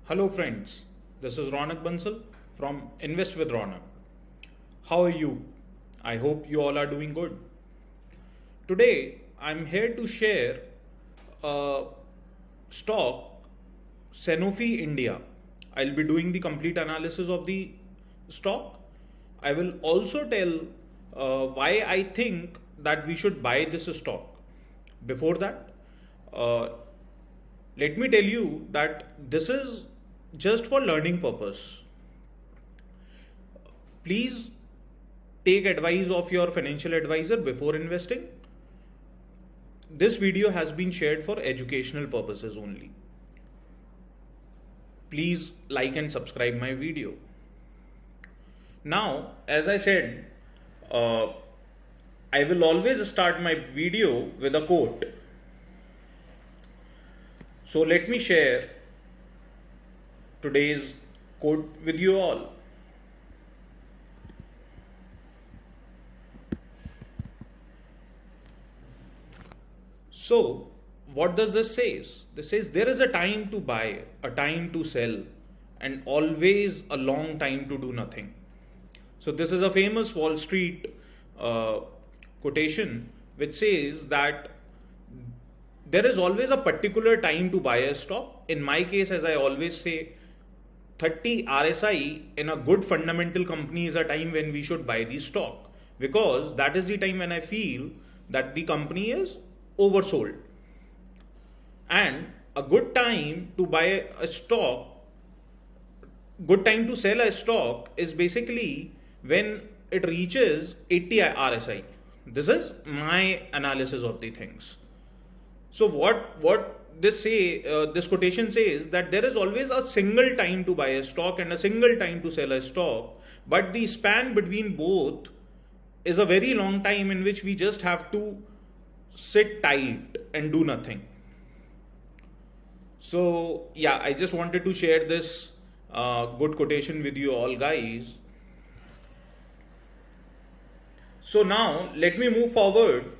Hello, friends. This is Ronak Bansal from Invest with Ronak. How are you? I hope you all are doing good. Today, I'm here to share a stock, Sanofi India. I'll be doing the complete analysis of the stock. I will also tell why I think that we should buy this stock. Before that, uh, let me tell you that this is just for learning purpose. Please take advice of your financial advisor before investing. This video has been shared for educational purposes only. Please like and subscribe my video. Now, as I said, uh, I will always start my video with a quote. So let me share today's quote with you all. So, what does this say? This says there is a time to buy, a time to sell, and always a long time to do nothing. So, this is a famous Wall Street quotation which says that there is always a particular time to buy a stock. In my case, as I always say, 30 RSI in a good fundamental company is a time when we should buy the stock, because that is the time when I feel that the company is oversold. And a good time to buy a stock, good time to sell a stock is basically when it reaches 80 RSI. This is my analysis of the things. So what this quotation says that there is always a single time to buy a stock and a single time to sell a stock, but the span between both is a very long time in which we just have to sit tight and do nothing. So yeah, I just wanted to share this good quotation with you all, guys. So now let me move forward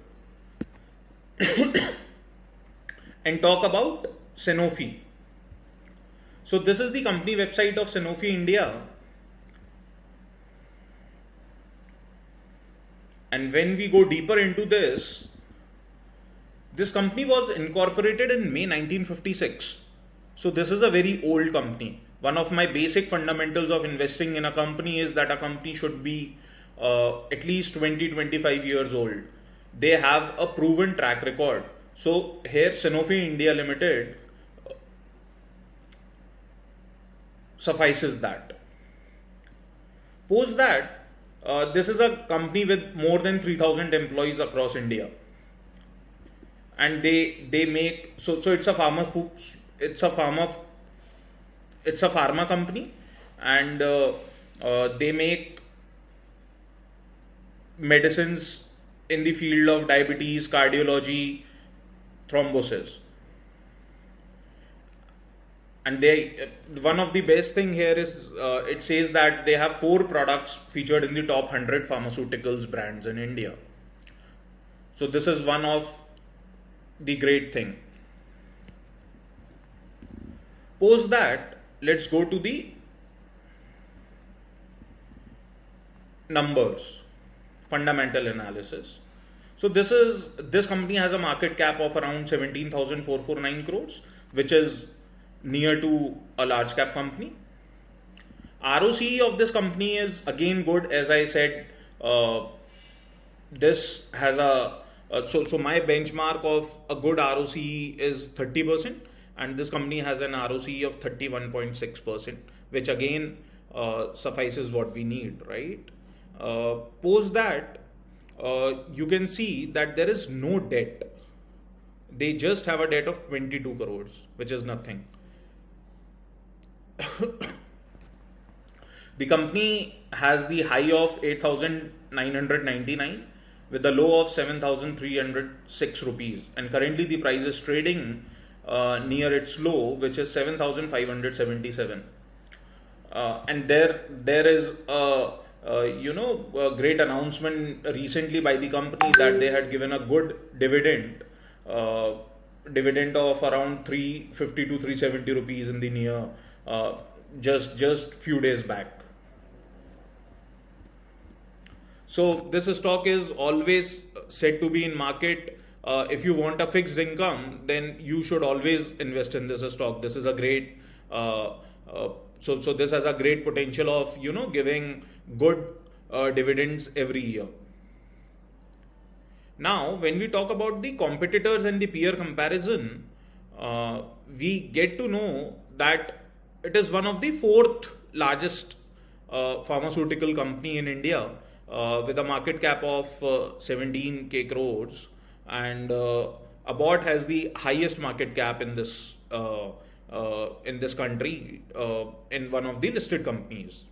and talk about Sanofi. So this is the company website of Sanofi India. And when we go deeper into this company was incorporated in May 1956. So this is a very old company. One of my basic fundamentals of investing in a company is that a company should be at least 20-25 years old. They have a proven track record. So here Sanofi India Limited suffices that. Post that, this is a company with more than 3,000 employees across India, and they make so it's a pharma company, and they make medicines in the field of diabetes, cardiology, thrombosis. And they one of the best thing here is it says that they have 4 products featured in the top 100 pharmaceuticals brands in India. So this is one of the great thing. Post that, let's go to the numbers, fundamental analysis. So this company has a market cap of around 17,449 crores, which is near to a large cap company. ROCE of this company is again good. As I said, this has so my benchmark of a good ROCE is 30%, and this company has an ROCE of 31.6%, which again suffices what we need, right? Post that, you can see that there is no debt. They just have a debt of 22 crores, which is nothing. The company has the high of 8,999 with a low of 7,306 rupees, and currently the price is trading near its low, which is 7,577. And there is a great announcement recently by the company that they had given a good dividend of around 350 to 370 rupees in the uh, just few days back. So this stock is always said to be in market. If you want a fixed income, then you should always invest in this stock. This is a great so this has a great potential of giving good dividends every year. Now, when we talk about the competitors and the peer comparison, we get to know that it is one of the fourth largest pharmaceutical company in India with a market cap of 17k crores, and Abbott has the highest market cap in this country in one of the listed companies.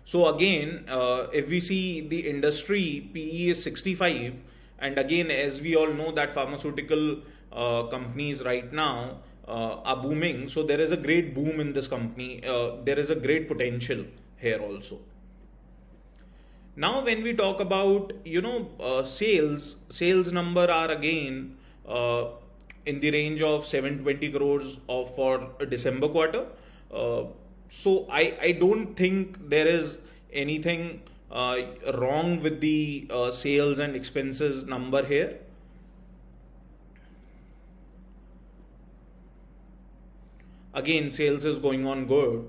So again, if we see the industry, PE is 65, and again, as we all know, that pharmaceutical companies right now are booming. So there is a great boom in this company. There is a great potential here also. Now, when we talk about sales number are again in the range of 720 crores for a December quarter. So I don't think there is anything wrong with the sales and expenses number here. Again, sales is going on good,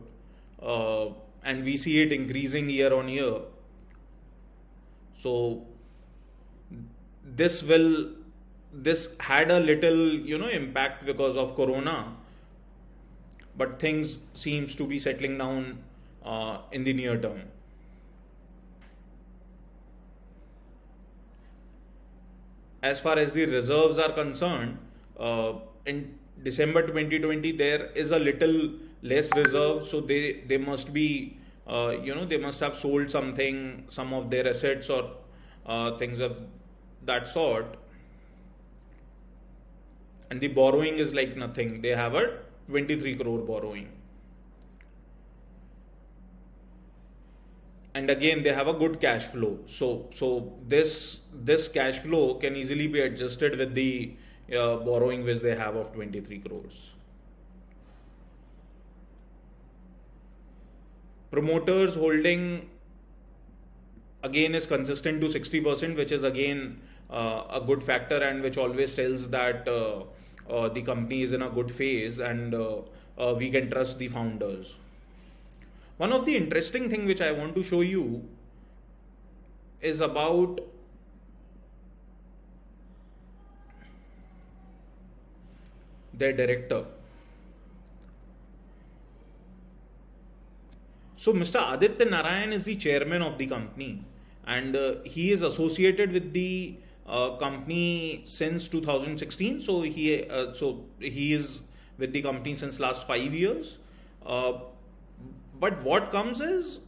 and we see it increasing year on year. So this had a little impact because of Corona, but things seems to be settling down in the near term. As far as the reserves are concerned, in December 2020 there is a little less reserve, so they must be they must have sold some of their assets or things of that sort. And the borrowing is like nothing. They have a 23 crore borrowing. And again, they have a good cash flow. So this cash flow can easily be adjusted with the borrowing which they have of 23 crores. Promoters holding again is consistent to 60%, which is again a good factor, and which always tells that the company is in a good phase, and we can trust the founders. One of the interesting thing which I want to show you is about their director. So Mr. Aditya Narayan is the chairman of the company, and he is associated with the company since 2016. So he is with the company since last 5 years. But what comes is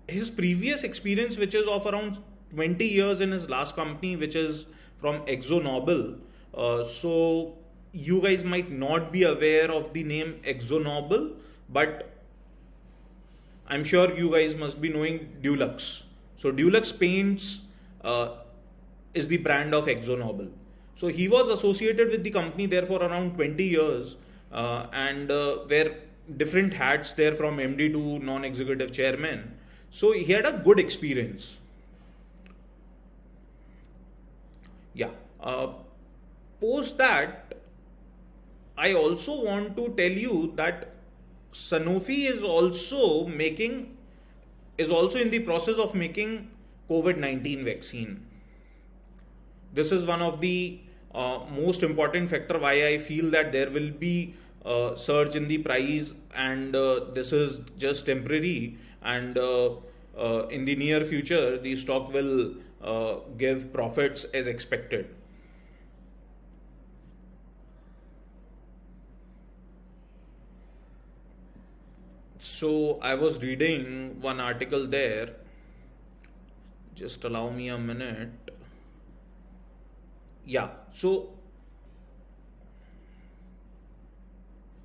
his previous experience, which is of around 20 years in his last company, which is from ExxonMobil. So you guys might not be aware of the name ExxonMobil, but I'm sure you guys must be knowing Dulux. So Dulux Paints is the brand of ExxonMobil. So he was associated with the company there for around 20 years and were different hats there, from MD to non-executive chairman. So he had a good experience. Yeah. Post that, I also want to tell you that Sanofi is also in the process of making COVID-19 vaccine. This is one of the most important factor why I feel that there will be surge in the price, and this is just temporary, and in the near future the stock will give profits as expected. So I was reading one article there. Just allow me a minute. Yeah, so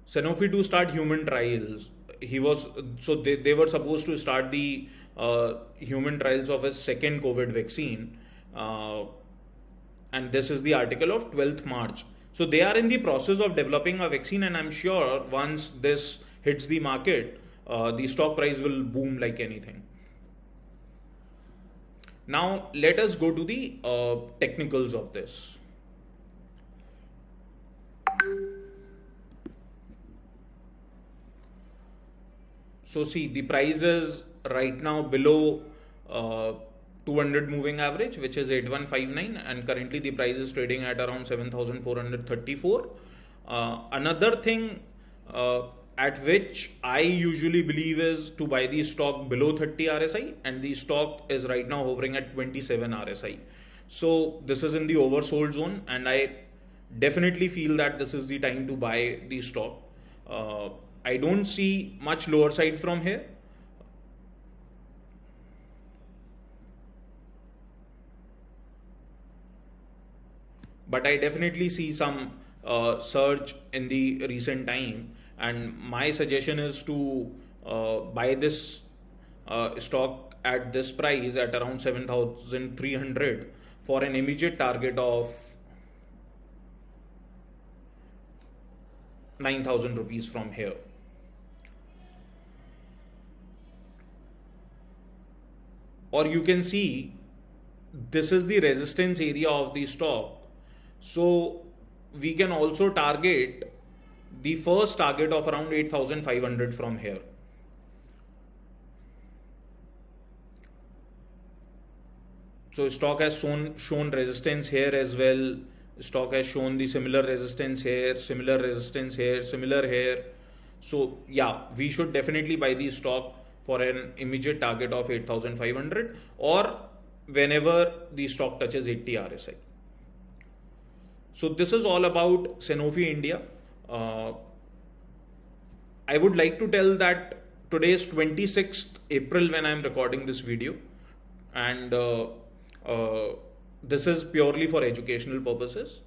Sanofi to start human trials. They were supposed to start the human trials of his second COVID vaccine, and this is the article of 12th March. So they are in the process of developing a vaccine, and I'm sure once this hits the market, the stock price will boom like anything. Now let us go to the technicals of this. So see, the price is right now below 200 moving average, which is 8159, and currently the price is trading at around 7434. Another thing at which I usually believe is to buy the stock below 30 RSI, and the stock is right now hovering at 27 RSI. So this is in the oversold zone, and I definitely feel that this is the time to buy the stock. I don't see much lower side from here. But I definitely see some surge in the recent time, and my suggestion is to buy this stock at this price at around 7,300 for an immediate target of 9,000 rupees from here. Or you can see this is the resistance area of the stock. So we can also target the first target of around 8,500 from here. So stock has shown resistance here as well. Stock has shown the similar resistance here, similar resistance here, similar here. So yeah, we should definitely buy the stock for an immediate target of 8,500 or whenever the stock touches 80 RSI. So this is all about Sanofi India. I would like to tell that today is 26th April when I am recording this video, and this is purely for educational purposes.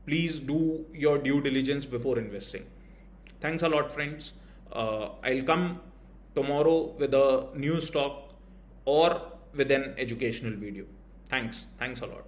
Please do your due diligence before investing. Thanks a lot, friends. I'll come tomorrow with a new stock or with an educational video. Thanks a lot.